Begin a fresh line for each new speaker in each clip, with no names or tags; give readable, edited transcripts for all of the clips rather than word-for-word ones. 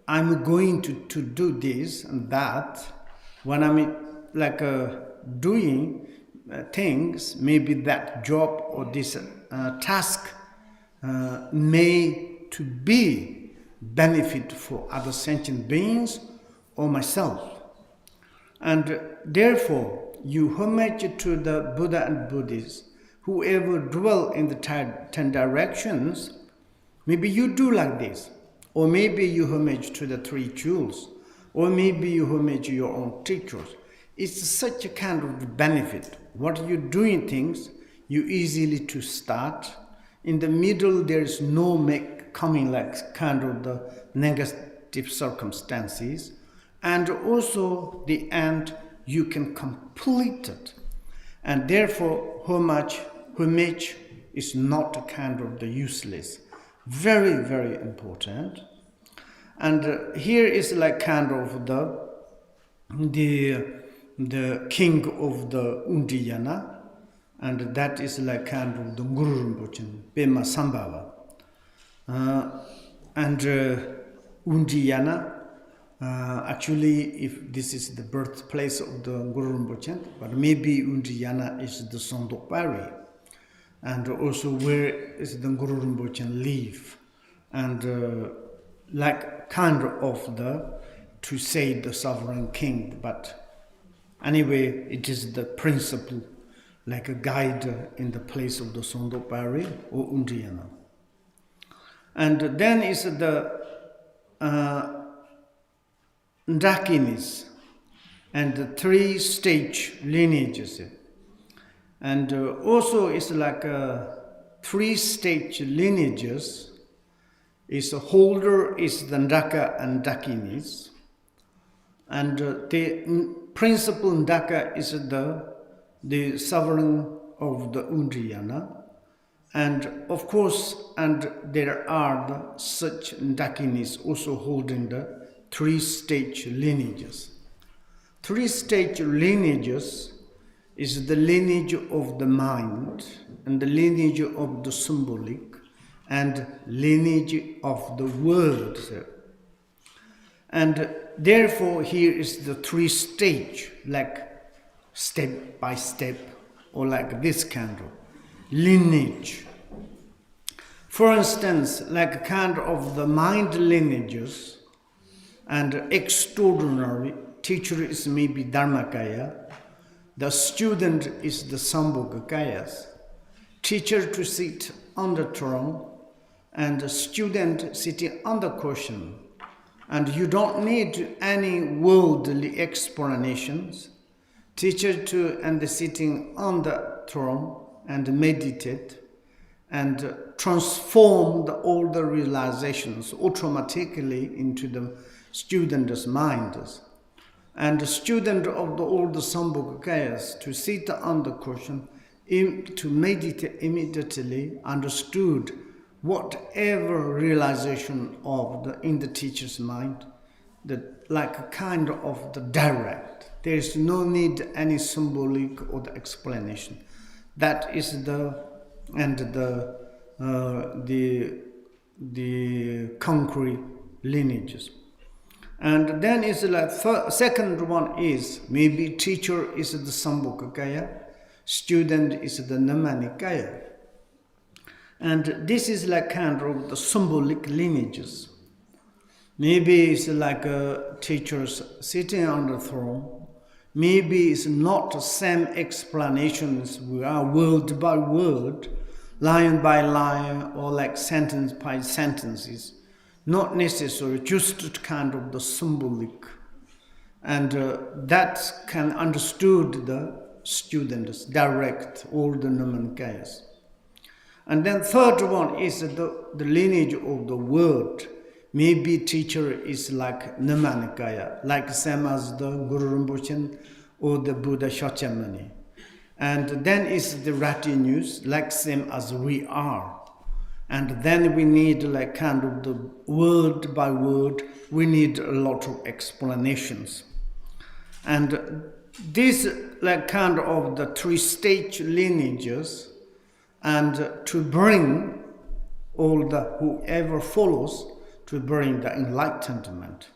I'm going to do this and that. When I'm doing things, maybe that job or this task may to be benefit for other sentient beings or myself. And therefore, you homage to the Buddha and Buddhists, whoever dwell in the 10 directions, maybe you do like this. Or maybe you homage to the 3 jewels. Or maybe you homage your own teachers. It's such a kind of benefit. What you're doing things, you easily to start. In the middle, there is no coming like kind of the negative circumstances. And also the end, you can complete it. And therefore, homage is not a kind of the useless. Very, very important. And here is like kind of the king of the Undiyana, and that is like kind of the Guru Rinpoche, Pema Sambhava. And Undiyana, actually, if this is the birthplace of the Guru Rinpoche, but maybe Undiyana is the Sondokpari. And also where is the Guru Rinpoche live, and like kind of to say the sovereign king, but anyway, it is the principle, like a guide in the place of the Sondokpari or Undiyana. And then is the Dakinis and the 3-stage lineages. And also it's like 3-stage lineages. Is a holder is the Ndaka and Dakinis. And the principal Ndaka is the sovereign of the Undiyana. And of course, and there are such Dakinis also holding the 3-stage lineages. 3-stage lineages is the lineage of the mind, and the lineage of the symbolic, and lineage of the words. And therefore here is the 3-stage, like step by step, or like this kind of lineage. For instance, like a kind of the mind lineages, and extraordinary teacher is maybe Dharmakaya, the student is the Sambhogakayas, teacher to sit on the throne, and the student sitting on the cushion. And you don't need any worldly explanations. Teacher to and sitting on the throne and meditate and transform all the realizations automatically into the student's minds. And the student of all the Sambhogakayas to sit on the cushion, to meditate immediately understood whatever realization of in the teacher's mind, that like a kind of the direct. There is no need any symbolic or the explanation. That is the concrete lineages. And then is like second one is maybe teacher is the Sambhogakaya, student is the Namanikaya. And this is like kind of the symbolic lineages. Maybe it's like teachers sitting on the throne. Maybe it's not the same explanations. We are word by word, line by line, or like sentence by sentences. Not necessary, just kind of the symbolic. And that can understood the students direct, all the Namanikayas. And then third one is the lineage of the word. Maybe teacher is like Namanikaya, like same as the Guru Rinpoche or the Buddha Shakyamuni. And then is the retinues, like same as we are. And then we need like kind of the word by word, we need a lot of explanations. And this like kind of the 3-stage lineages, and to bring all the whoever follows to bring the enlightenment.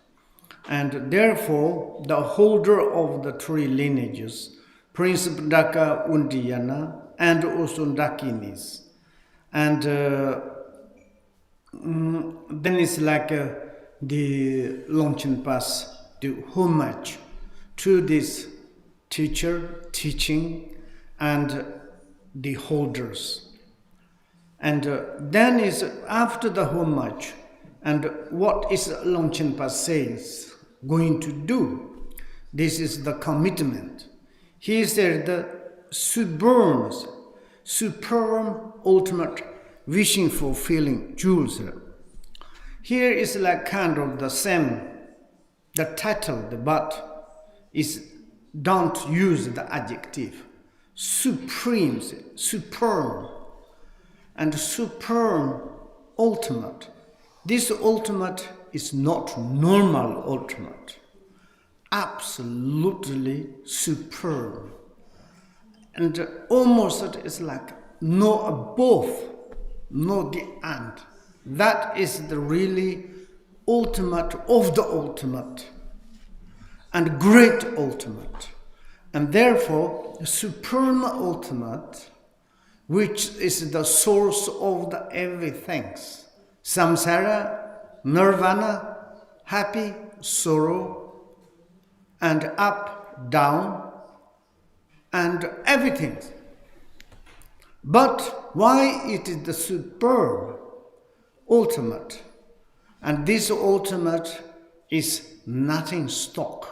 And therefore, the holder of the three lineages, Prince Daka Undiyana, and also Dakinis. And then it's like the Longchen Pass do homage to this teacher, teaching, and the holders. And then is after the homage, and what is Longchen Pass says going to do? This is the commitment. He said the sublime, ultimate wishing fulfilling jewels. Here is like kind of the same, the title, but is don't use the adjective. Supreme, superb, and superb, ultimate. This ultimate is not normal ultimate. Absolutely superb. And almost it is like no above, no the end. That is the really ultimate of the ultimate and great ultimate. And therefore, the supreme ultimate, which is the source of the everything. Samsara, nirvana, happy, sorrow, and up, down, and everything. But why it is the superb, ultimate? And this ultimate is nothing stock,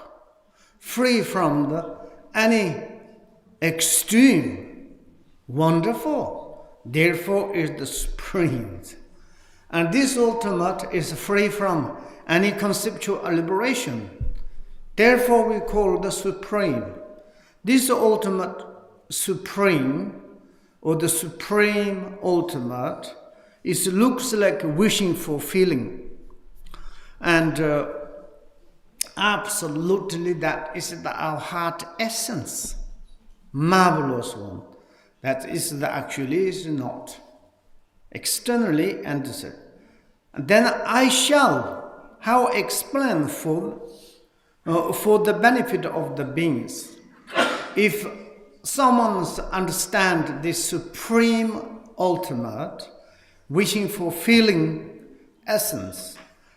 free from any extreme, wonderful. Therefore is the supreme. And this ultimate is free from any conceptual liberation. Therefore we call the supreme. This ultimate supreme, or the supreme ultimate, looks like wishing fulfilling. And absolutely that is our heart essence. Marvelous one. That is actually is not. Externally and then I shall, how explain for the benefit of the beings. If someone understand this supreme ultimate, wishing fulfilling essence,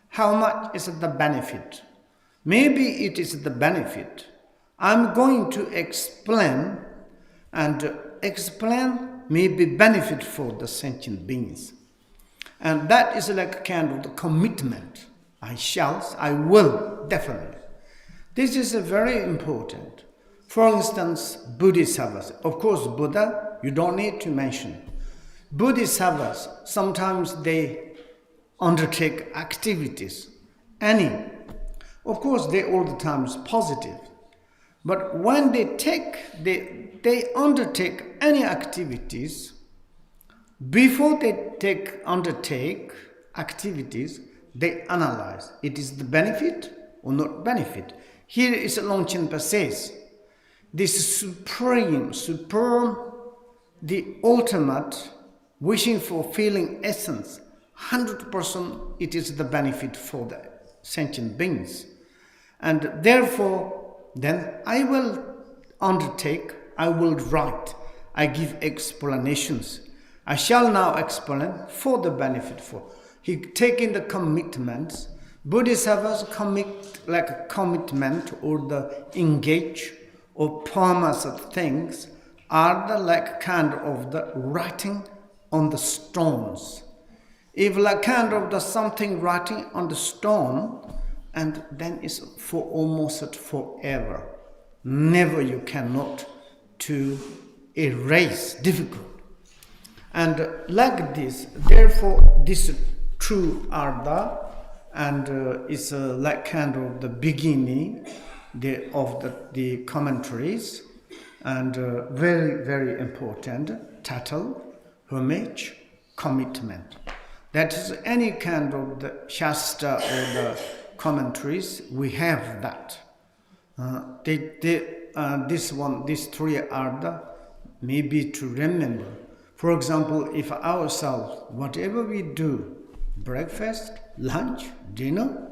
how much is the benefit? Maybe it is the benefit. I'm going to explain, and explain may be benefit for the sentient beings. And that is like a kind of the commitment. I will, definitely. This is very important. For instance, Bodhisattvas. Of course, Buddha, you don't need to mention. Bodhisattvas, sometimes they undertake activities. Of course, they all the time is positive. But when they undertake any activities, before they undertake activities, they analyze. It is the benefit or not benefit. Here is Longchen Rabjam says, this supreme, the ultimate, wishing fulfilling essence, 100% it is the benefit for the sentient beings. And therefore, then I will undertake, I will write, I give explanations. I shall now explain for the benefit for. He taking the commitments. Bodhisattvas commit like a commitment or the engage or promise of things are the like kind of the writing on the stones. If like kind of the something writing on the stone, and then it's for almost forever. Never you cannot to erase, difficult. And like this, therefore this true Artha, and is like kind of the beginning of the commentaries, and very, very important title, homage, commitment. That is any kind of the Shastra or the commentaries, we have that. These three are the maybe to remember. For example, if ourselves, whatever we do, breakfast, lunch, dinner,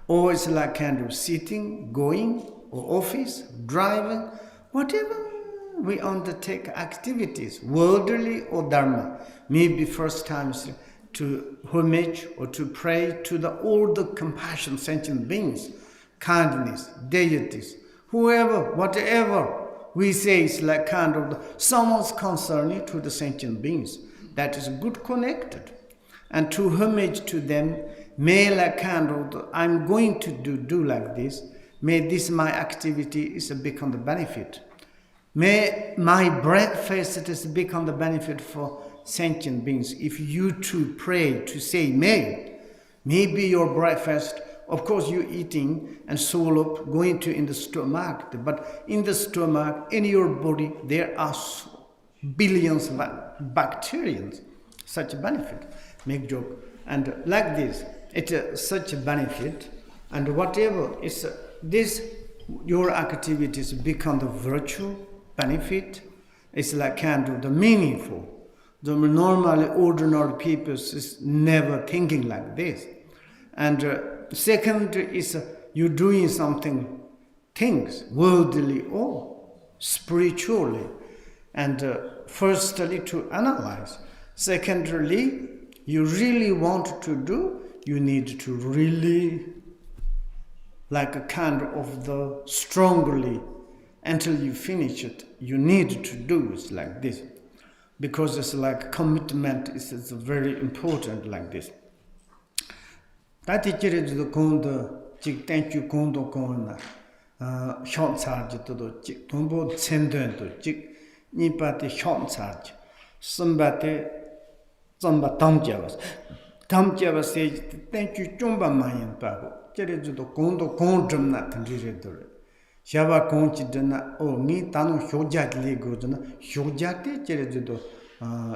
or it's like kind of sitting, going, or office, driving, whatever we undertake activities, worldly or dharma, maybe first times to homage or to pray to all the compassion sentient beings, kindness, deities, whoever, whatever we say is like kind of someone's concerning to the sentient beings. That is good connected. And to homage to them, may like kind of I'm going to do like this. May this my activity is become the benefit. May my breakfast is become the benefit for sentient beings. If you too pray to say maybe your breakfast, of course you're eating and swallow going to in the stomach, but in the stomach, in your body, there are billions of bacteria, such a benefit. Make joke. And like this, it's such a benefit, and whatever is this, your activities become the virtue, benefit, it's like kind of the meaningful. The normally ordinary people is never thinking like this. And second is you're doing something, things, worldly or spiritually. And firstly, to analyze. Secondly, you really want to do, you need to really, like a kind of the strongly, until you finish it, you need to do it like this. Because it's like commitment is very important like this. Tati kiri judo kondo, jik tenchu kondo kona, shon sarji todo, jik tombo tsenduen to, jik nipati shon sarji, sambati zamba tamjavas. Tamjavas se tenchu chomba mayan pago, kiri judo kondo kondram na tandiri dore. Shava konchi dana, o mi tano hyojati ligo dana, hyojati kiri judo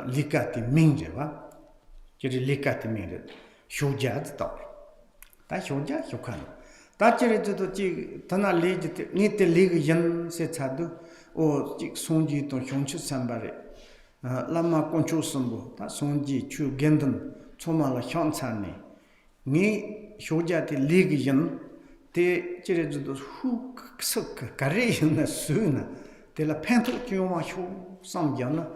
likati mingje wa, kiri likati mingje, hyojati tao. 다 효자 효칸 다치르도 지 다나 레지 니테 리그 연세 차도 오지 송지 또 형치 삼바레 라마 콘초스모 다 송지 추 겐든 초마라 현찬니 니 효자티 리그 연테 지르도 후석 가레나 수나 데라 펜토 큐마 효 삼잖아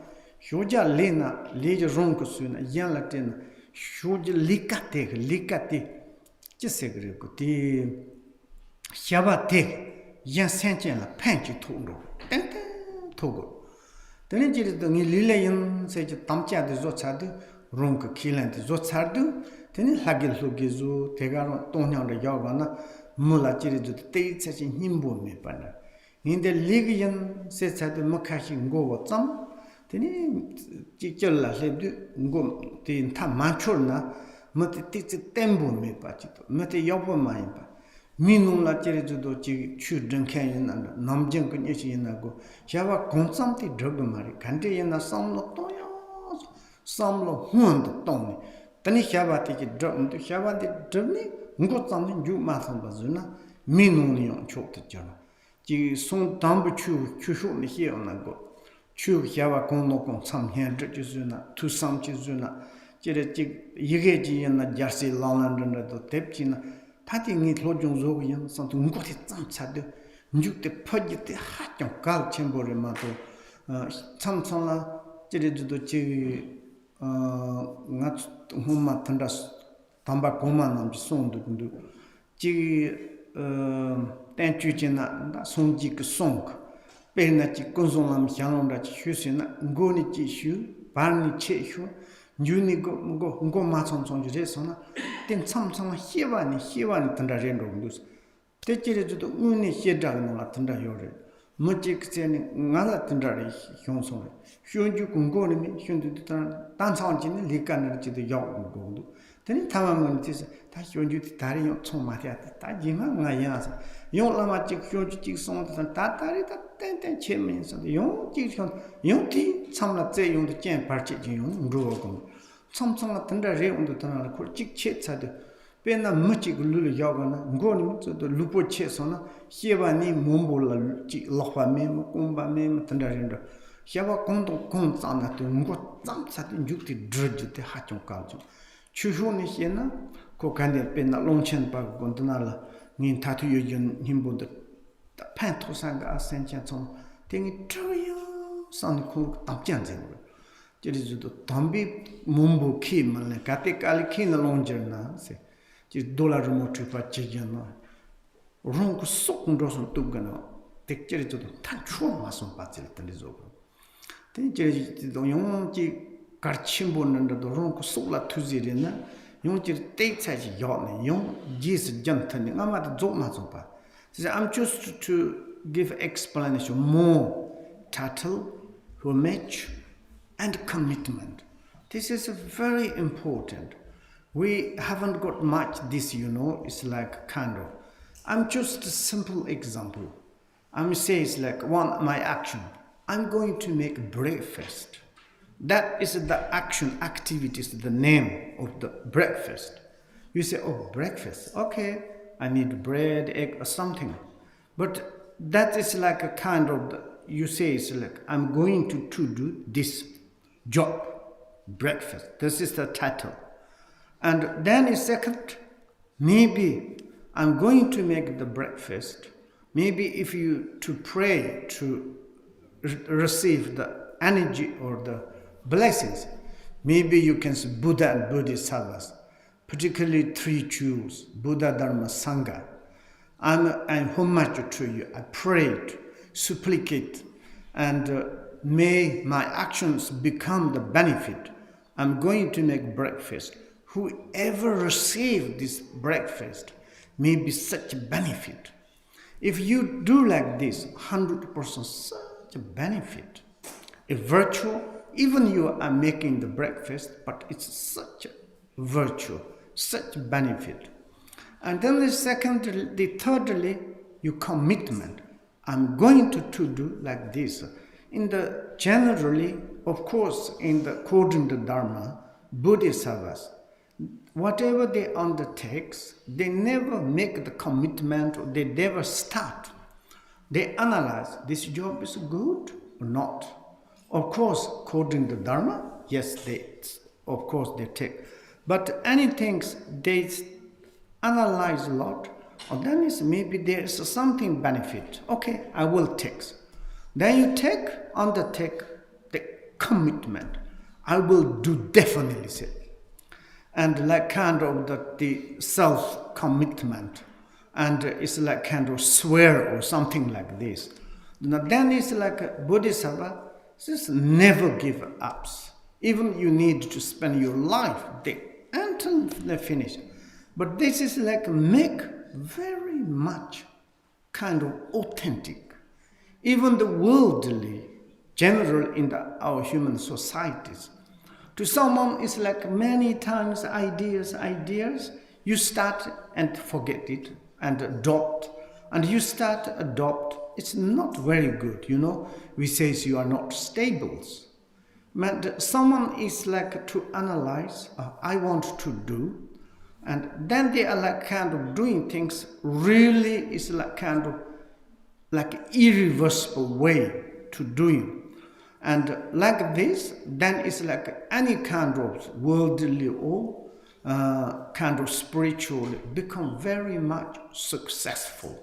효자 레나 레지 롱크 수나 양라테나 효지 리카테 그리고 디 샤바테 야센첸라 팬치 토로 땡땡 토고 데니지르도 니 릴레인 세지 담자데 조차데 롱크 킬란데 조차르도 데니 하길 소게조 대가로 동냥을 여거나 몰라지르도 데이체지 힘보메 바나 인데 리기연 세차데 먹하신 거고 점 데니 지절라세도 고 데타 마초나 mati tiksi tembo me pa chito, mati yopo ma yin pa. Minung la chiri judo chi chu dengken yin na, namjeng kun yeshi yin na go, shawa gongsam ti drogo mari, kante yin na samlo toyo, samlo huan to tongni. Tani shawa ti ki drogo, shawa ti drogni, ngo tsamni yu ma samba zuna, minung ni yon chok to jara. Chi song dambu chu shuk ni hiyo na go, chu shawa gong no gong sam hian drog chi zuna, tu sam chi zuna, 이게 지나 자시 라운드는도 뎁지나 파팅이 로종조고연 선도 응고티 짬차도 뉴때 퍼지때 하정 갈 쳔보레마도 참참라 지리도 지 nga humma tanda tamba goma nam sondu kundu ji tenchu jina sonji ke song pena ji gonzong nam xianglong da ji xusina ngoni ji xu ban ni che xu 뉴니 ngo ma chong chong je sona ten cham cham hiwani tanda ren ro ndus te chire ju uni he da na tanda yore mo ji kse ngala tanda ri hyong song hyong ju ngo ni mi hyong du dan chang ji ni li kan ji de yao ngo ndu ten ta ma mo ti ta hyong ju da ri yo chong ma ya ta ji ma nga ya sa yo la ma ji hyong ju ji song da ta ri da ten ten che min sa yo ji hyong yo ti cham la ze yong de jian par ji ji yong ro go 참참나 던다레 온도 다나 콜직 체차데 베나 무치 글루 야가나 ngo니 저도 루포 체서나 히바니 몸볼라 지 로화메 콤바메 던다레인다 히바 공도 공자나 또 ngo 짬차데 죽티 드르지데 하종까지 추후니 히나 Kokandi Pena Longchen Gondanala, Nin Tatu Yun Himbo, the Pantosanga Ascension, Ting Trio, Son Cook, Tamjanzin. Just to Tombi Mumbu Kim, and Katik Alikin Longerna, say, just dollar remote Chijano. Ronk Sokun Rosan Tugano, take Jerry to the Tantrum Mason Patil Telizogo. Then Jerry the Yonji Karchimbon and the Ronk Sola Tuzirina, Yonji takes as yon, young Jis Jantan, I'm at Zomazopa. I'm just to give explanation more title, homage, and commitment. This is very important. We haven't got much this, it's like kind of. I'm just a simple example. I'm saying it's like my action. I'm going to make breakfast. That is the action, activities, the name of the breakfast. You say, oh, breakfast. Okay, I need bread, egg, or something. But that is like a kind of, you say it's like, I'm going to do this job, breakfast. This is the title. And then a second, maybe I'm going to make the breakfast. Maybe if you to pray to receive the energy or the blessings, maybe you can say Buddha and Bodhisattvas, particularly three jewels, Buddha, Dharma, Sangha. I'm homage to you. I prayed, supplicate, and may my actions become the benefit. I'm going to make breakfast. Whoever receives this breakfast may be such a benefit. If you do like this, 100% such a benefit. A virtue, even you are making the breakfast, but it's such a virtue, such a benefit. And then thirdly, your commitment. I'm going to do like this. Generally, of course, according to Dharma, Bodhisattvas, whatever they undertake, they never make the commitment, or they never start. They analyze, this job is good or not. Of course, according to Dharma, yes, they take. But anything they analyze a lot, or then maybe there is something benefit. Okay, I will take. Then you undertake the commitment. I will do definitely say. And like kind of the self-commitment. And it's like kind of swear or something like this. Now then it's like a Bodhisattva, just never give up. Even you need to spend your life there until they finish. But this is like make very much kind of authentic. Even the worldly, general in our human societies, to someone it's like many times ideas, you start and forget it and adopt. And you start adopt, it's not very good, We say you are not stable. But someone is like to analyze, I want to do, and then they are like kind of doing things really is like kind of like irreversible way to doing. And like this, then it's like any kind of worldly or kind of spiritual become very much successful.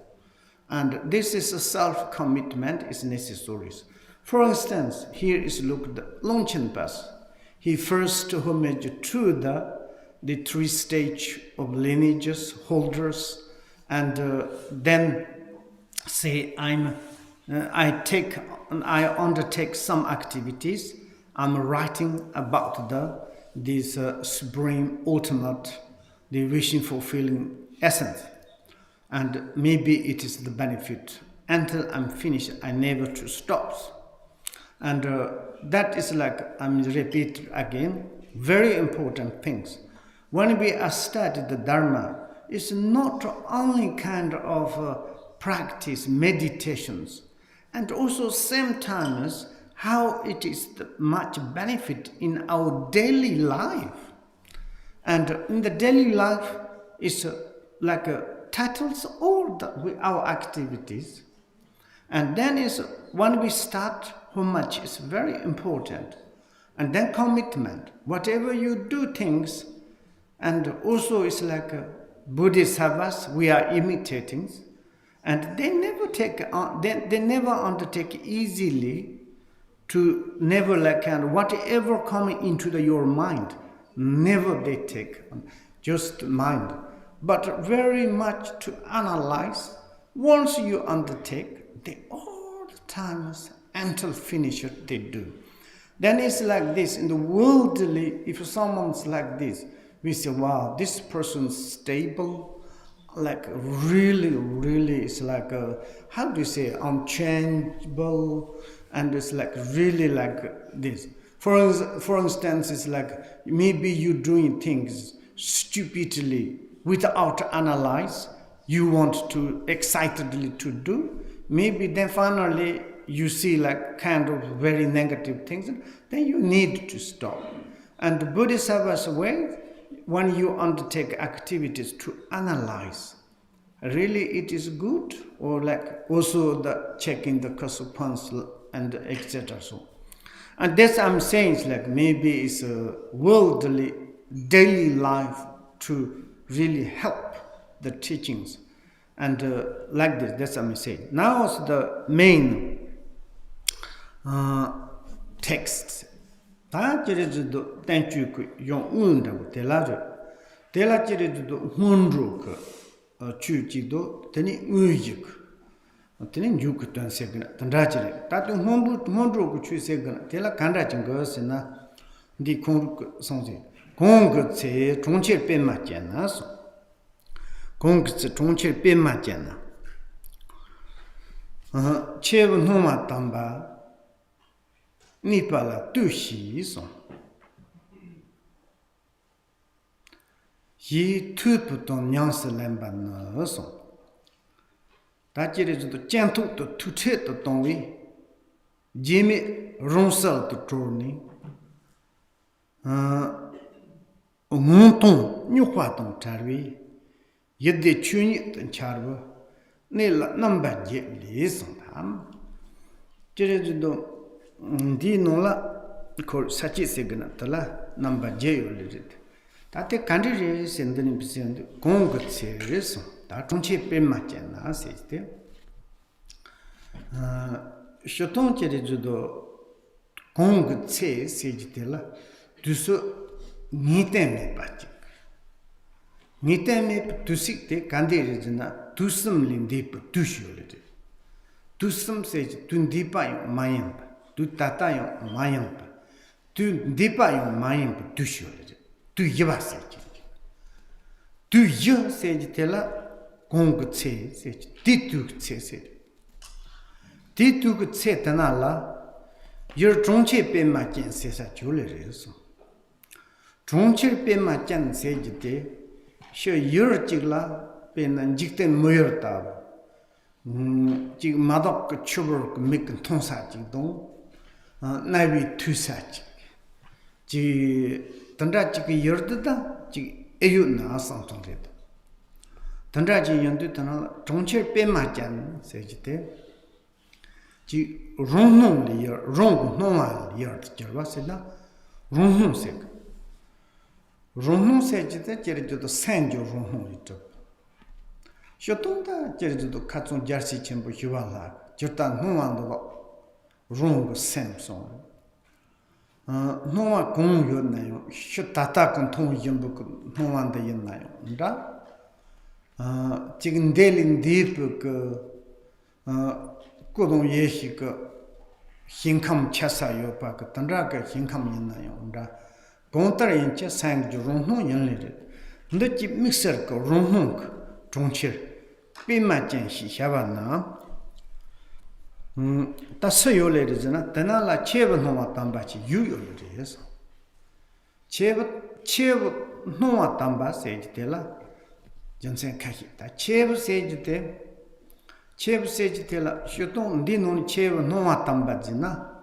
And this is a self-commitment is necessary. For instance, here is look the Longchen Pass. He first homage to the three stage of lineages, holders, and then say I undertake some activities. I'm writing about this supreme ultimate, the wishing fulfilling essence. And maybe it is the benefit. Until I'm finished, I never to stop. And that is like, I'm repeat again, very important things. When we are studying the Dharma, it's not only kind of practice, meditations, and also same time as how it is much benefit in our daily life. And in the daily life, it's like titles all our activities. And then is when we start, how much is very important. And then commitment. Whatever you do things, And also it's like Bodhisattvas we are imitating, and they never they never undertake easily to never like and whatever coming into your mind, never they take just mind, but very much to analyze. Once you undertake, they all the times until finish it they do. Then it's like this in the worldly. If someone's like this, we say, wow, this person's stable, like really, really, it's like how do you say, unchangeable, and it's like really like this. For instance, it's like maybe you're doing things stupidly without analyze. You want to excitedly to do. Maybe then finally you see like kind of very negative things. Then you need to stop. And the Bodhisattva's way, when you undertake activities to analyze, really it is good, or like also the checking the consequence and etc. So, and that's I'm saying is like maybe it's a worldly daily life to really help the teachings, and like this. That's I'm saying. Now is the main texts. 다 지르도 땡주 그 용운다고 del아줘. del아지르도 혼로 그 주지도 되니 의직. 되니 육던 세그나 단다지르. 다도 혼로 그 주세그나 del아 간다진 것이나 네 공 성제. 공그체 종체 뺀맞잖아서. 공그체 종체 뺀맞잖아. 체분 호마 담바 니빠라 두시소 이 투부터 냥슬렘반너소 다지르도 젠투도 투체도 동위 지미 론설도 조니 몽통 뉴화동 차르위 예데 추니 차르고 네라 넘바제 리송담 지르도 di nola ko sachi segna tala namba je yolit tate kandire sendani bisend gong gtse reso da chongche pe ma chena seste shoton cheri judo gong gtse sejite la duso niteme pachi niteme dusikte kandire jina dusum lindip dusyolit dusum sej tundipa mayam tu tatayo mayampa tu dipayo mayampa tu shore tu yibase tu yo se tela gong tse se titu tse se titu tse tanala yer chongche pe ma chen se sa jule reso chongche pe ma chen se jite sho yer jigla pe nan jikte moyer ta jig madak chubur mik thong sa jigdong 나비 투사지 지 던다지 열드다 지 에유 나상통레다 던다지 연드다나 정체 빼마잔 세지데 지 롱농리 롱농알 열드저바세나 롱농세 롱농세지데 제르도 산조 롱농이죠 쇼통다 제르도 카촌 자르시 쳔부 휴발라 저탄 농안도 wrong Samsung. No gong yun nayo, should tata con tong yumbook, no one the yin nayo. Chicken delin deep, Godon yeshik, hinkam chasa yopak, Tandraka hinkam yin nayo. Gontar in chess sang Ronhon yin lit. The chip mixer go Ronhonk, Tronchir, be my jenshi shavana. 다서요 레르잖아. 다나라 체브 노마 담바치 유요레스. 체브 노마 담바 세지텔라. 전생 카히다. 체브 세지텔라. 쇼통 디노니 체브 노마 담바지나.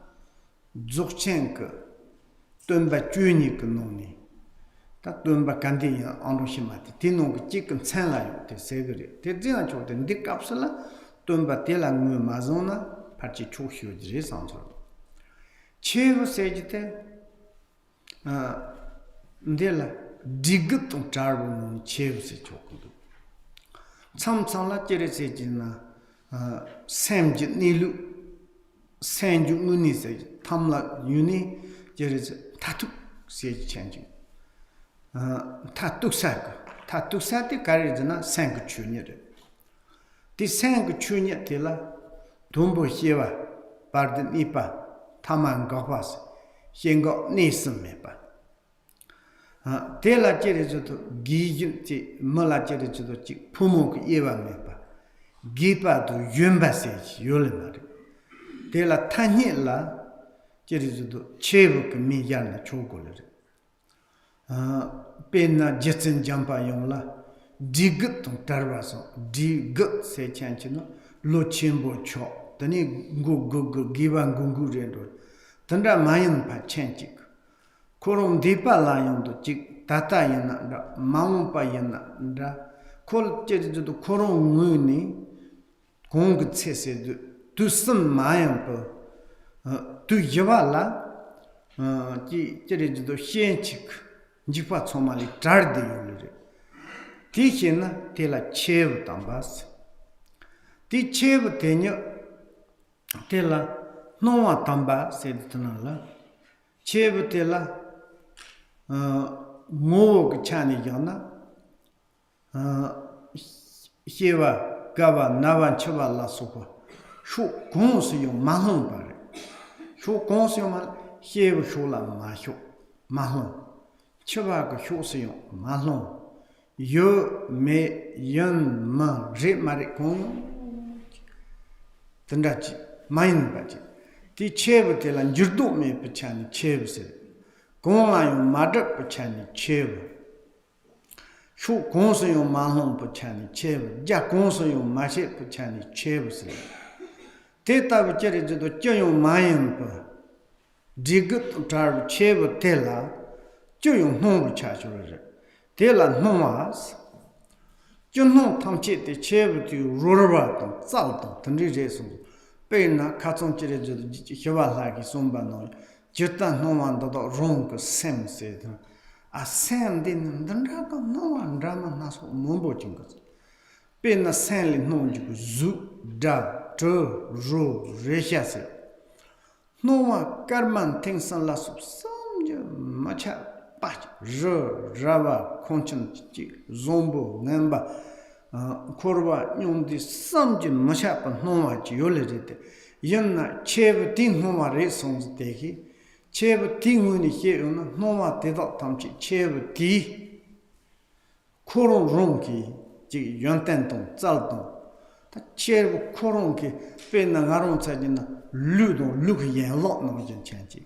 Dzogchen tumba 주니크 노니. 다 tumba 간디야 안로시마티. 디노그 찌끔 찬라요. 세그리. 대지나 조데 니캅슬라 tumba 텔랑무 마존나 파치 초휴지리 상처 체브 세지테 ndela dig to Tarbu Chevs. Some Sala Jeresina Samjit Nilu Sanju Munis Tamla Uni Jeres Tatu Sage changing. Tatu Sati Karijana Sang Junior. The Sang Junior Tilla Dumbo Hiva Barden Ipa Taman Gapas Hengo Nisan Mepa. Tela Jerizo Gijin Mala Jerizo Pumuk Eva Mepa Gipa to Yumba Sage Yulimari. Tela Tanilla Jerizo Chevuk Miyana Chocolate. Pena Jetson Jampa Yongla dig to Tarvaso, dig say Chanchino, Lochimbo Cho, Tani Gugu Givan Gungu Rendo, Tanda Mayan Pa Chanchik, Korum Deepa Lion to Chik Tata Yana, Maumpa Yana, Kol Jerizo to Korum Muni, Gong Tsese, to some Mayan to Yavala, Jerizo to Shenchik. Jipa Somali Tardi Yuri. Tichina tela chev tambas. Ti chev tenyo tela noa tamba said Tanala. Chev tela Mog Chani Yana Hiva Gava Navan Chava La Sopa. Shu Gonsu Mahon Pare. Shu Gonsu Mal Hiv Shula Mahu Mahon. Chavaga Hosio, Malon, Yo me Yan Ma Re Maricon Tandachi, Mine Baji. The Chevatel and Jurdo me Pachani Chevse. Gona Mother Pachani Chev. Shu Conso Malon Pachani Chev, Jaconso Mache Pachani Chevse. Teta Vacheri to Joyo Mayan Digut Tar Chev Tela. Joyong home charger. Tela Nomas. Junho Tamchi the Chev to Rurabaton, Salton, Tandrijason, Pena, Katon Chirijo, Hivalaki, Sumbano, Jutan Noman, the Ronk, Sam said. A Sam didn't no one drama Naso Mumbo Jingus. Pena Sanly Nonjiku, Zoo, Da, Tur, Ro, Rechase. No one Garman thinks on Lasso, some much. Bach, Rava, Conscience, Zombo, Namba, Korva, Yundi, Samjin, Mashapa, Noma, Yolete, Yana, Chev, Tin Noma Resons, Deki, Chev, Tin Wini here, Noma, Tedot Tamchi, Chev, T, Koron Ronki, Yantanton, Zalton, the Chev Koronki, Penangaron Sajina, Ludo, look yen lot no chanchi.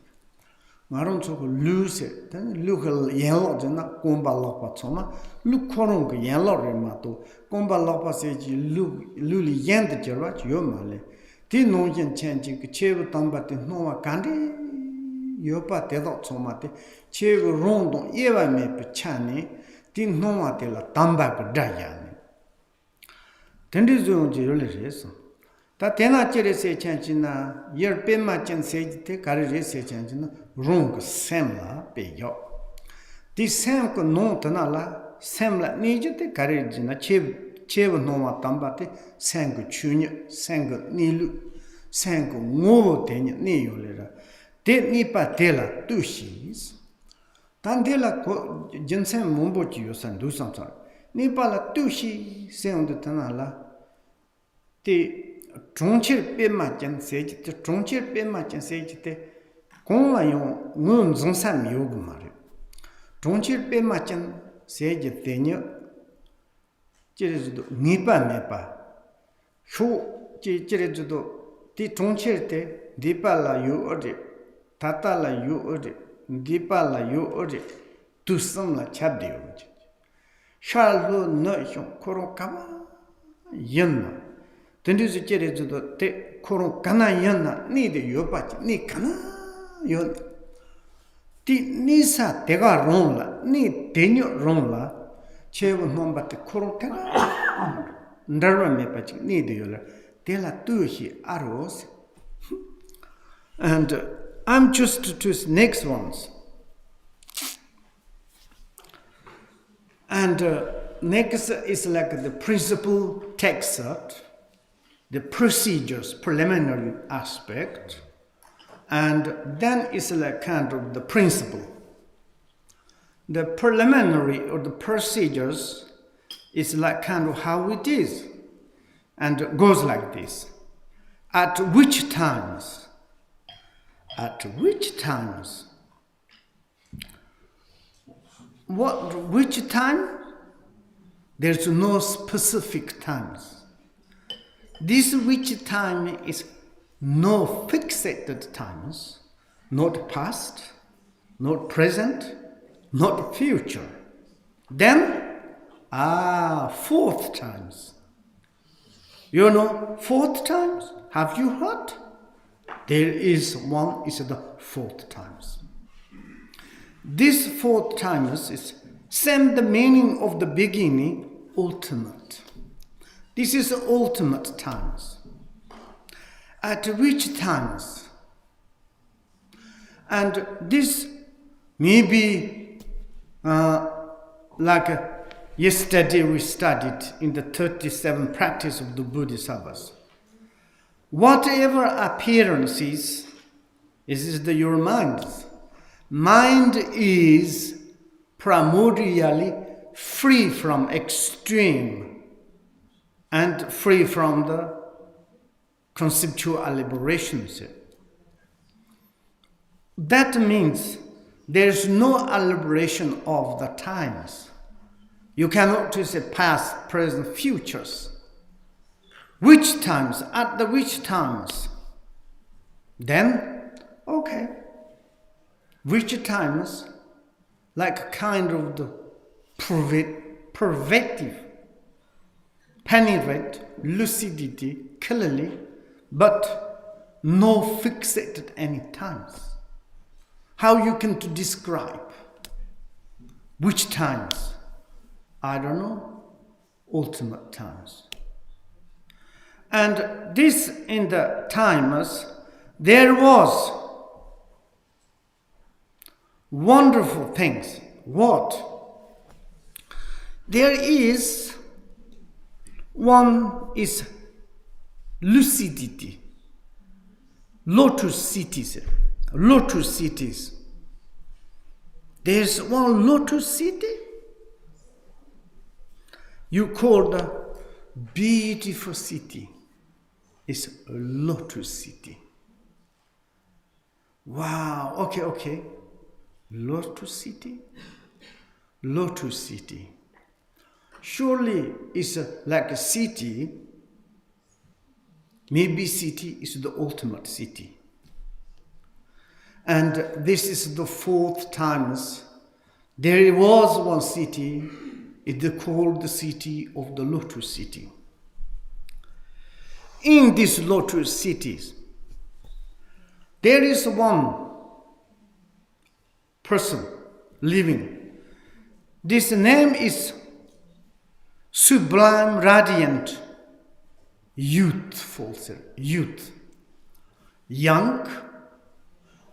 Maron so lose it, then look a yellow, not Gomba Lopa Soma, look Korong yellow remato, Gomba Lopa says you look Luli Yan the Gerard, your male. Tin no yen changing, Chev Tambati Nova Candy, Yopa Tedot Somate, Chev Rondo, Eva me Pechani, Tin Nova Tela Tambak Dayani. Tendizo Geraldis. Tatena Cherese Chanchina, Yer Pema Chen Sage, Carrese Chanchina, Rung Semla, Peyo. This Sam could no Tanala, Semla Nijate, Carrigina, Chev Noma Tambate, Sango Junior, Sango Nilu, Sango Movo Tenya Neolera, De Nipa Tela, two she's. Tandela Jensen Mumbo Chios and do something. Nipala two she, sound the Tanala. The Tronchir Pemajan sage, the Tronchir Pemajan sage, Gonglayon, Moon Zonsan Yogumari. Tronchir Pemajan sage, Tenio, Jerizo, Nipa Mepa. Sho Jerizo, the Tronchirte, Dipa la you ode, Tata la you ode, Dipa la you ode, to some la chabdi. Charles no Korokama Yena. Tenduzi Jerizo, te Korokana Yana, ni the Yopachi, ni Kana Yon. Ti Nisa Tega Romla, ni Tenio Romla, Chevo Nomba te Korotega, Ndara Mepachi, ni the Yola, de la Tuhi Aros. And I'm just to choose next ones. And next is like the principle text, the procedures, preliminary aspect, and then it's like kind of the principle. The preliminary or the procedures is like kind of how it is, and it goes like this. At which times? At which times? Which time? There's no specific times. This which time is no fixated times, not past, not present, not future. Then, fourth times. You know, fourth times? Have you heard? There is one, is the fourth times. This fourth times is same the meaning of the beginning, ultimate. This is ultimate times. At which times? And this may be like yesterday we studied in the 37 practice of the Bodhisattvas. Whatever appearances is your mind. Mind is primordially free from extreme and free from the conceptual elaborations. That means there's no elaboration of the times. You cannot say past, present, futures. Which times? At the which times? Then, okay. Which times? Like kind of the pervasive, penetrate, lucidity, clearly, but no fixated any times. How you can to describe? Which times? I don't know. Ultimate times. And this in the times, there was wonderful things. What? There is one is lucidity. Lotus cities. Lotus cities. There's one Lotus city. You call the beautiful city. It's a Lotus city. Wow, okay. Lotus city? Lotus city. Surely it's like a city. Maybe city is the ultimate city. And this is the fourth times. There was one city, it's called the city of the Lotus city. In these Lotus cities, there is one person living. This name is sublime, radiant, youthful, youth. Young,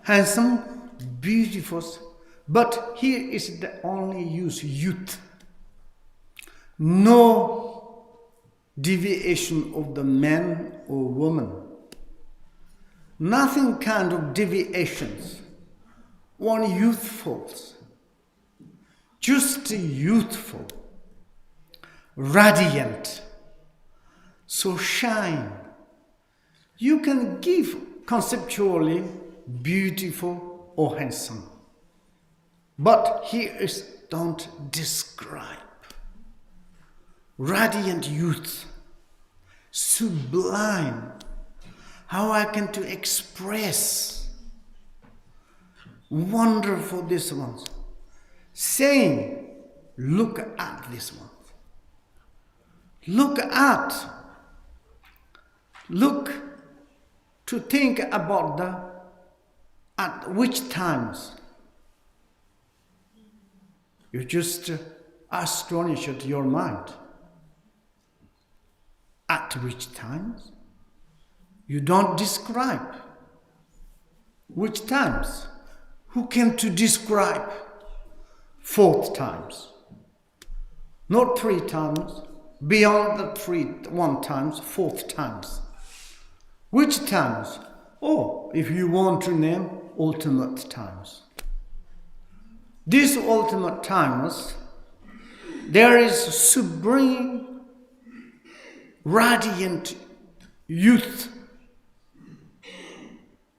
handsome, beautiful, but here is the only use youth. No deviation of the man or woman. Nothing kind of deviations. One youthful. Just youthful. Radiant. So shine. You can give conceptually beautiful or handsome. But here is don't describe. Radiant youth, sublime, how I can to express, wonderful this one, saying, look at this one, look to think about at which times, you just astonish at your mind. At which times? You don't describe. Which times? Who came to describe? Fourth times. Not 3 times, beyond the 1 times, 4th times. Which times? Oh, if you want to name, ultimate times. These ultimate times, there is supreme, radiant youth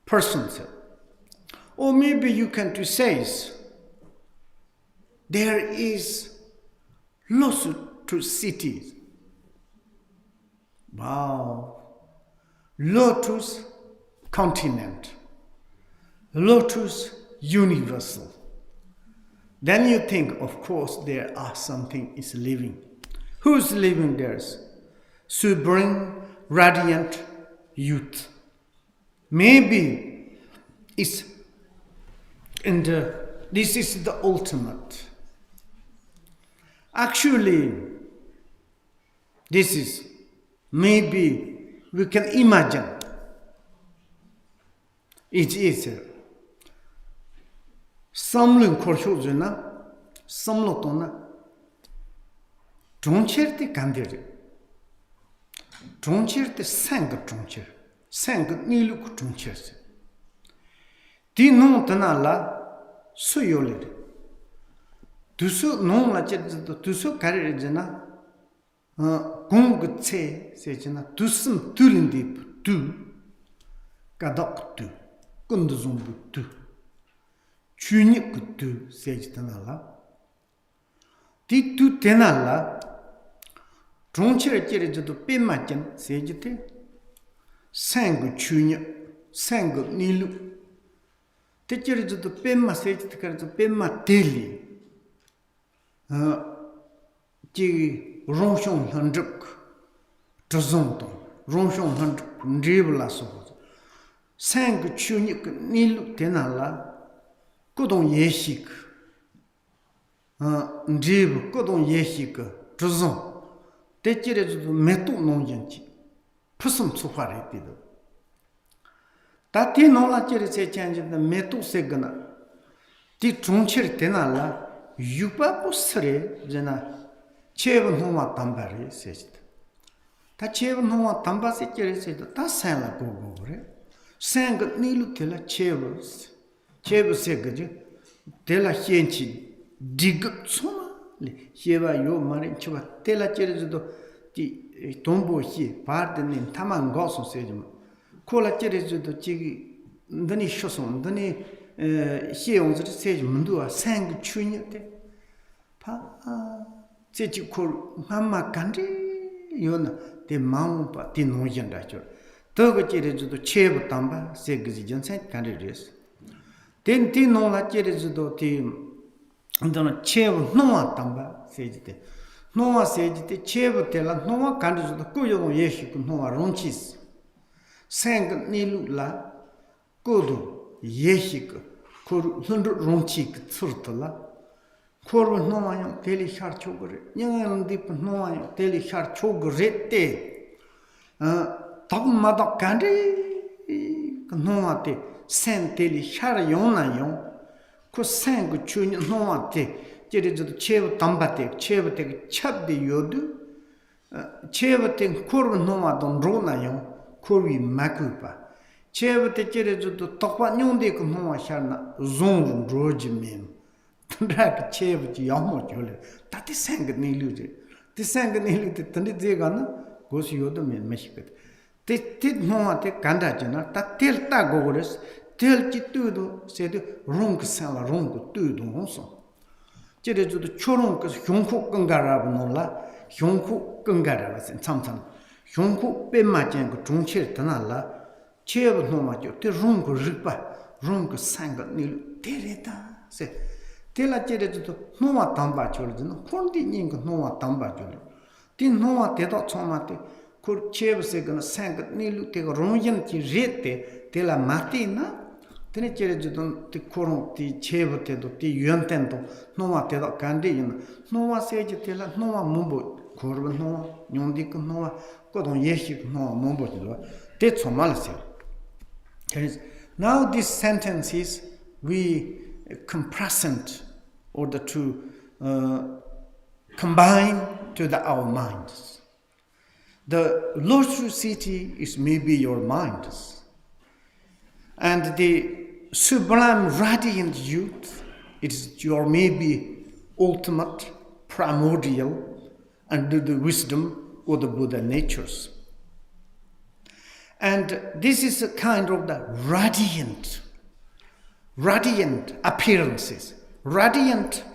persons. Or maybe you can say, there is Lotus City. Wow. Lotus continent. Lotus universal. Then you think, of course, there are something is living. Who's living there? Supreme, radiant youth. Maybe it's this is the ultimate. Actually, this is maybe we can imagine. It is samlung korshojuna, samlotona, Dzogchen kandir. Dzogchen sang Dzogchen, sang niluk Dzogchen. Di non tanala suyolid. Dusu non la jet dusu carriagena gong tse sejena dusum tulindip tu kadok tu kunduzumbu tu chunik tu sejitanala. Di tu tenala Dzogchen jerejo pemachen sejite sang chunya sang nilu. Teacher is the pema sage the pema daily. Ji Ronshon Handuk Tozonto, Ronshon Handuk, Ndribla so. Sang Chunik Nilu Tenala, Kodon Yeshik, Ndrib, Kodon Yeshik, Tozon. Teacher is the metu non yanchi. Pusum sufari did. Tati nola cheri se change the metu segana. Ti Dzogchen tenala, yupa pusre, jena, chev noma tambari says. Ta chev noma tambasi cheri said, ta sala go over. Sang nilu tela chevos, chev segaji, tela hienchi, dig soma, hieva yo marin chuva, tela cheri di tombo hi, pardon in tamangoso sejum. Kola cherejo chigi ndani shoson ndani hyeong zri sej mundua sang chunyate pa chechi kol mamma kandri yona de maung pa ti no yanda chor togo cherejo cheb tamba segji jonsen kandri res den ti no la cherejo ti ndana cheb no tamba sejite no sejite cheb tela no kandri ko yo yeshi no ronchis sang nilu la kodo yeshik kor hundu ronchik tsurtala kor nomayo teli shar chogre nyangan dip nomayo teli shar chogre te tagmada kandri nomate sen teli shar yona yon ko sang chun nomate jere jod chev tambate chev te chabde yodu chev te kor nomadon rona yon Kori Makupa. Chevate Cherejo to Tokwa Nyonde Kuma Shana, Zong Rojimim. Trak Chev Yamo Jole. That is sang Nilu. The sang Nilu Tandizegana goes Yodom in Meshket. They did no take Kandajana, that tell Tagores, tell Chitudo, said Rong Sala Rong Tudo also. Cherejo the Choronkas, Hyonku Kungarab Nola, Hyonku Kungarabas and something. Hyonku pemachen ko Dzogchen tanala chev nomajo te rong ripa rong sang nilu tereta se tela cherejo to noma tamba chorjino kondi ning noma tamba chor tin noma te do chomate ko chev se gana sang nilu te rongyen chi rete tela matina tene cherejo to te korong ti chev te do ti yenten do noma te do kande yin noma seje tela noma mumbo korban noma nyondik noma Kodon yeshik no mombo te chomalase. Now these sentences we compressant order to combine to our minds. The Lotus City is maybe your minds. And the sublime radiant youth, it is your maybe ultimate, primordial, and the wisdom of the Buddha natures. And this is a kind of the radiant appearances, radiant,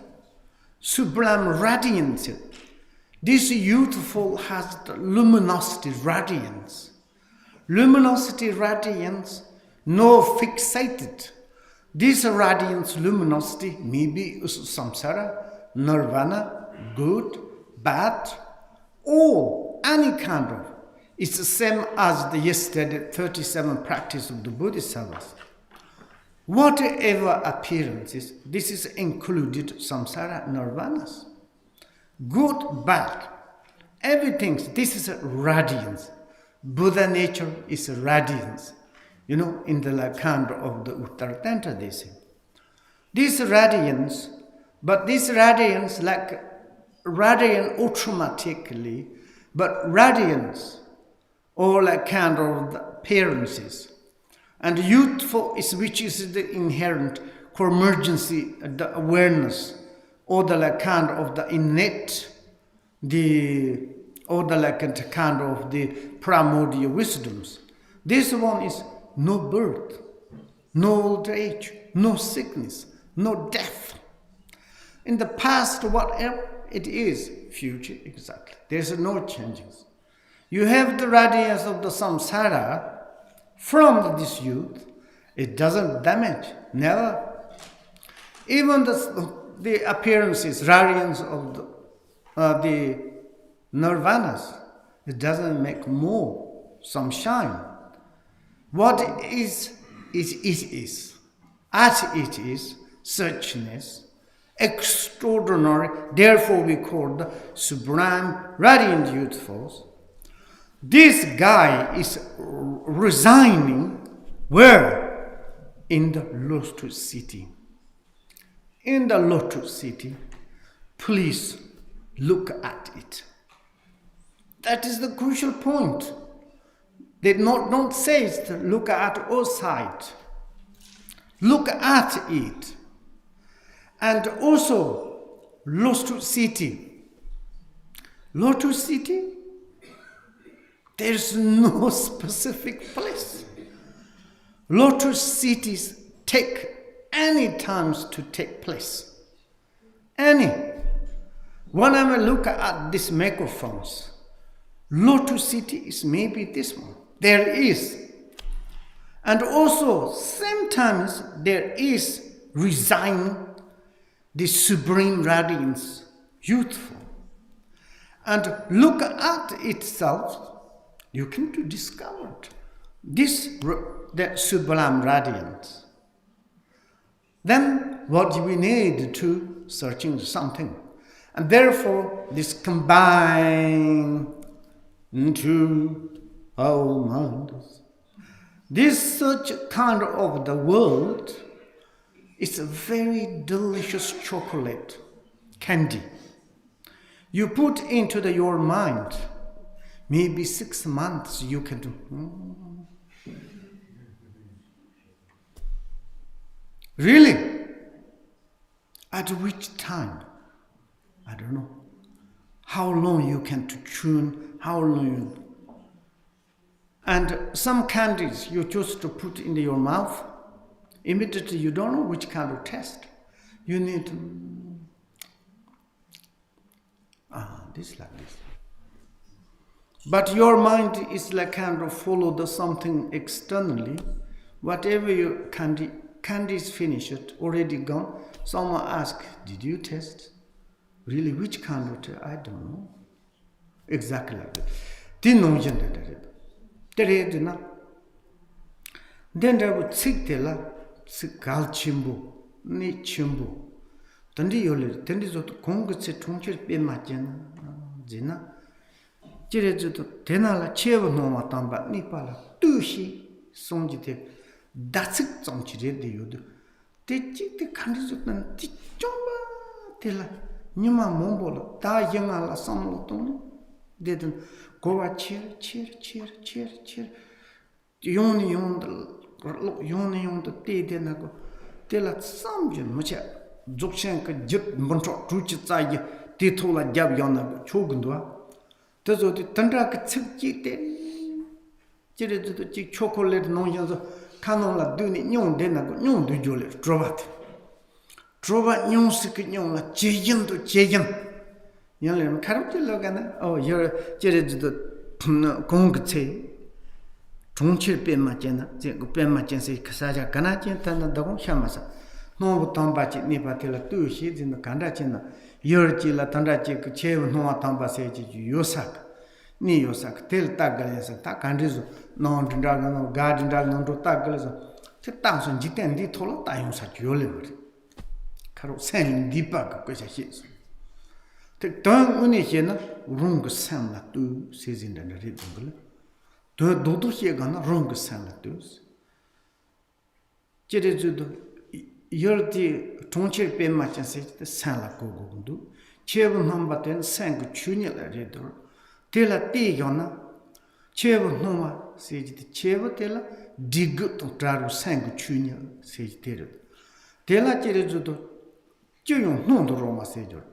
sublime radiance. This youthful has the luminosity radiance. Luminosity radiance, no fixated. This radiance luminosity may be samsara, nirvana, good, bad, or any kind of. It's the same as the yesterday 37 practice of the Bodhisattvas. Whatever appearances, this is included samsara, nirvanas. Good, bad, everything, this is a radiance. Buddha nature is a radiance. In the kind of the Uttaratantra they say. This radiance, but this radiance like radiant automatically, but radiance, or like kind of the appearances. And youthful is which is the inherent convergency, the awareness, or the like kind of the innate, or the like kind of the primordial wisdoms. This one is no birth, no old age, no sickness, no death. In the past, whatever it is, future, exactly. There's no changes. You have the radiance of the samsara from this youth. It doesn't damage, never. Even the appearances, radiance of the nirvanas, it doesn't make more, some shine. What is. As it is, suchness, extraordinary, therefore we call the sublime, radiant youthfuls. This guy is resigning where? In the Lotus City. In the Lotus City, please look at it. That is the crucial point. They don't say look at outside. Look at it. And also, Lotus City. Lotus City, there's no specific place. Lotus cities take any times to take place. Any. When I look at these microphones, Lotus City is maybe this one. There is. And also, sometimes there is resigning the supreme radiance, youthful. And look at itself, you can discover that sublime radiance. Then what do we need to searching something? And therefore, this combine into our minds. This such kind of the world is a very delicious chocolate candy. You put into your mind, maybe 6 months you can do. Really? At which time? I don't know. How long you can to tune, how long you... And some candies you choose to put in your mouth, immediately you don't know which kind of taste. You need to... this like this. But your mind is like kind of follow the something externally. Whatever your candy is finished, already gone. Someone asks, did you taste? Really, which kind of taste? I don't know. Exactly like that. Then there would sick the la, sick gal chimbo, ni chimbo. Tandi yoli, tandi zot kongus se tongchir pe majena, jina. Jire zot tenala chewa no matamba, ni pala, tushi, sonjite, datsik zongchire de yodu. Te chik te kandi zot nan, ti chomba, te la, Nima Mombola, Da Yangala Samlotoni, didn't go a cheer. Yoni on the day, then I go. Tell at some much Dzogchen could jut Montrot, Truchitsai, Titola Jab Yana, Chogundua. Does the Tandra could sit chocolate no yans, Canola doing yon, then I go, no, do you let Drovat. Drovat yon secret yon, like Jayan to Jayan. Young character Logan, oh, you're Jared the Kongte. Chongchir pen machena, pen machen say Kasaja Kanachin Tana Dong Shamasa. No Tombachi Nipatilla 2 sheets in the Kandachina. Yurchila Tandachi Chev no Tamba Seji Yosak. Ni Yosak, Tel Tagalas, Takandizo, non dragon, garden dragon to Tagalas. The thousand Jitan di Tola Times at Yoliver. Caro sending Deepak, which is. The tongue Unihena, Rung Sam la 2 says in the rhythm. Dodo here gonna wrong sanatus. Jerejudo, you're the Tonchir Pen Match and say the Sala Gogundu, Chev number 10 sang Chunial reader, Tela Tigona, Chev Noma, says the Chev Tela, dig to Traru sang Chunial, says Terra. Tela Jerejudo, Juyon non the Roma sager.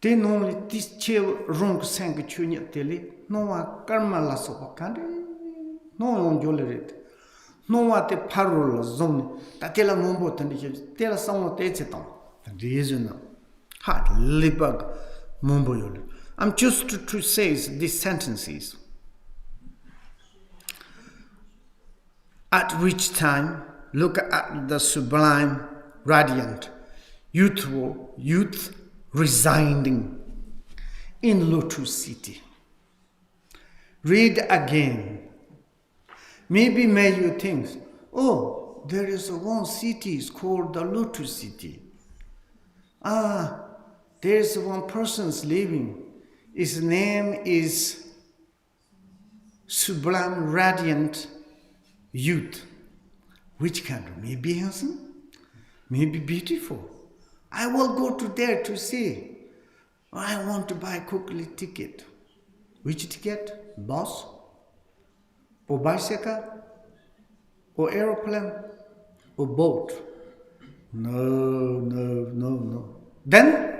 Then only this Chev wrong sang Chunial Tele. No karma la sopa kandi, no on jolerit. No what the Patrul zone, that tell a mumbo and tell someone takes it on. The reason hard libug mumbo yol. I'm just to say these sentences. At which time, look at the sublime, radiant, youthful youth residing in Lotus City. Read again. Maybe may you think, oh, there is one city called the Lotus City. There is one person's living. His name is Sublime Radiant Youth. Which country? Maybe handsome, maybe beautiful. I will go to there to see. I want to buy quickly ticket. Which ticket? Bus? Or bicycle? Or aeroplane? Or boat? No. Then,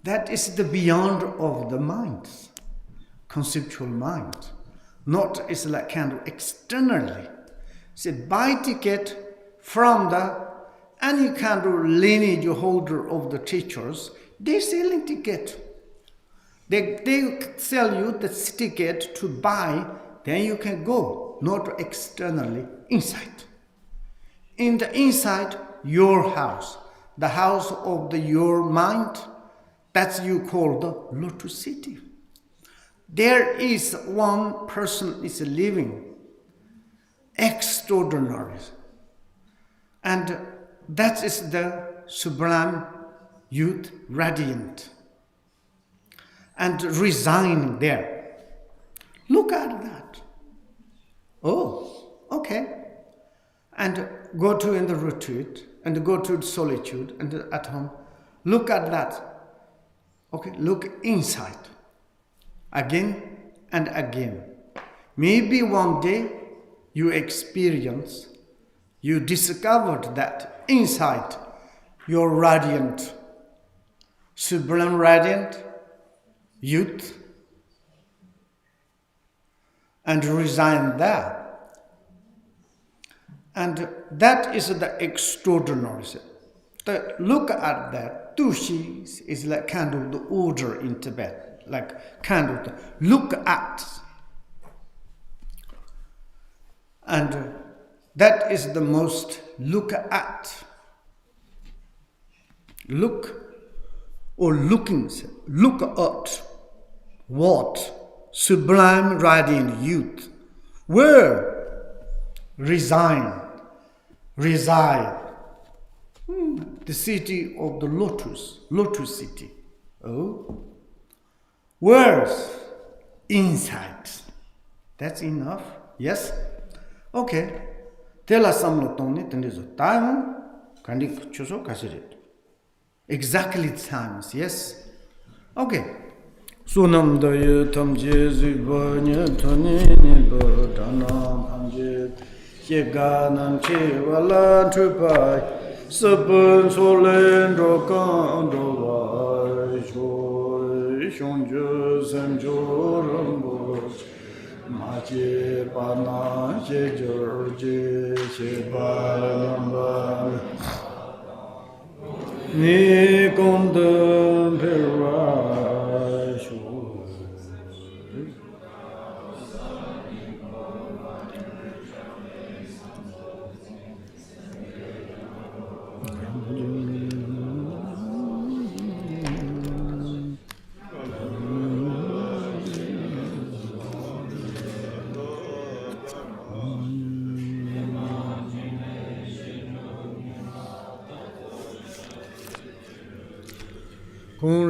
that is the beyond of the mind, conceptual mind. Not is like kind of externally. Say buy ticket from the any kind of lineage holder of the teachers. They selling ticket. They sell you the ticket to buy, then you can go, not externally, inside. In the inside, your house, the house of your mind, that's you call the Lotus City. There is one person is living, extraordinary. And that is the sublime youth radiant. And resigning there. Look at that. Oh, okay. And go to in the retreat, and go to solitude, and at home. Look at that. Okay, look inside. Again and again. Maybe one day you experience, you discovered that inside your radiant, sublime radiant youth, and resign there. And that is the extraordinary. Look at that. Tushi is like kind of the order in Tibet, like kind of the look at. And that is the most look at. Look or looking, look at what? Sublime radiant youth. Where? Reside. The city of the Lotus, Lotus City. Oh. Where's? Inside. That's enough? Yes? Okay. Tell us some lotone, tendizo time, kandi chuso kasirit. exactly times, yes? Okay. Sunam daya tamje zibanya tani nipa dhanam panje Sheganam che wala trupai Sabun solen rokan dovai Shoy shonju samjo rambuch Machi pana che jorje che balambar Ni kondam perai shu Kung